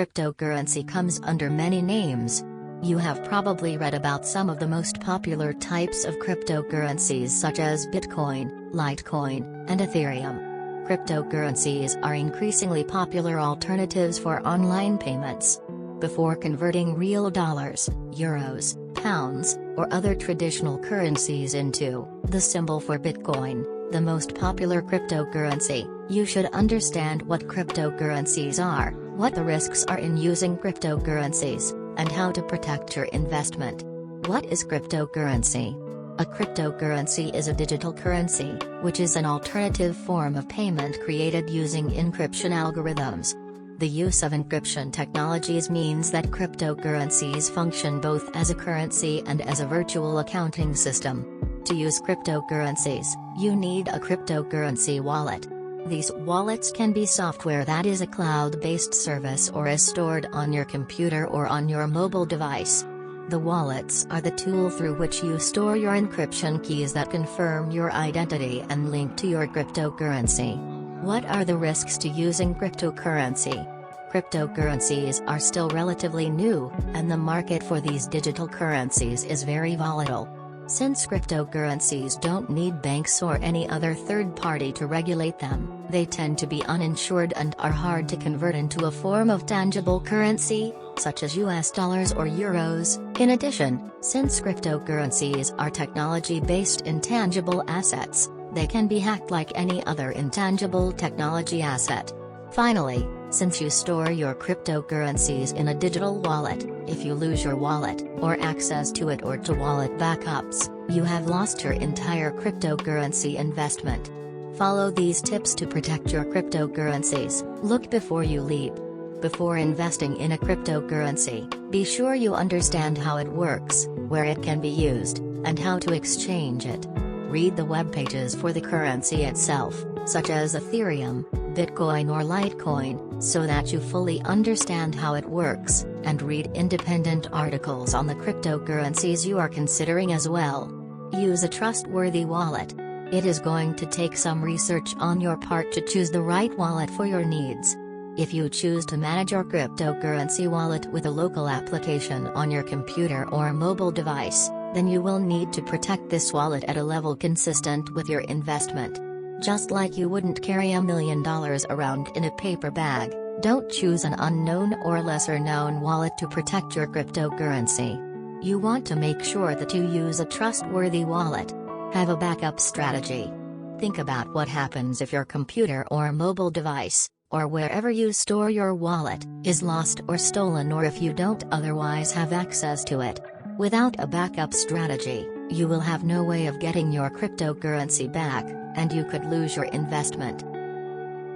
Cryptocurrency comes under many names. You have probably read about some of the most popular types of cryptocurrencies such as Bitcoin, Litecoin, and Ethereum. Cryptocurrencies are increasingly popular alternatives for online payments. Before converting real dollars, euros, pounds, or other traditional currencies into the symbol for Bitcoin, the most popular cryptocurrency, you should understand what cryptocurrencies are, what the risks are in using cryptocurrencies, and how to protect your investment. What is cryptocurrency? A cryptocurrency is a digital currency, which is an alternative form of payment created using encryption algorithms. The use of encryption technologies means that cryptocurrencies function both as a currency and as a virtual accounting system. To use cryptocurrencies, you need a cryptocurrency wallet. These wallets can be software that is a cloud-based service or is stored on your computer or on your mobile device. The wallets are the tool through which you store your encryption keys that confirm your identity and link to your cryptocurrency. What are the risks to using cryptocurrency? Cryptocurrencies are still relatively new, and the market for these digital currencies is very volatile. Since cryptocurrencies don't need banks or any other third party to regulate them, they tend to be uninsured and are hard to convert into a form of tangible currency, such as US dollars or euros. In addition, since cryptocurrencies are technology-based intangible assets, they can be hacked like any other intangible technology asset. Finally, since you store your cryptocurrencies in a digital wallet, if you lose your wallet, or access to it or to wallet backups, you have lost your entire cryptocurrency investment. Follow these tips to protect your cryptocurrencies. Look before you leap. Before investing in a cryptocurrency, be sure you understand how it works, where it can be used, and how to exchange it. Read the web pages for the currency itself, such as Ethereum, Bitcoin or Litecoin, so that you fully understand how it works, and read independent articles on the cryptocurrencies you are considering as well. Use a trustworthy wallet. It is going to take some research on your part to choose the right wallet for your needs. If you choose to manage your cryptocurrency wallet with a local application on your computer or mobile device, then you will need to protect this wallet at a level consistent with your investment. Just like you wouldn't carry $1 million around in a paper bag, don't choose an unknown or lesser-known wallet to protect your cryptocurrency. You want to make sure that you use a trustworthy wallet. Have a backup strategy. Think about what happens if your computer or mobile device, or wherever you store your wallet, is lost or stolen, or if you don't otherwise have access to it. Without a backup strategy, you will have no way of getting your cryptocurrency back, and you could lose your investment.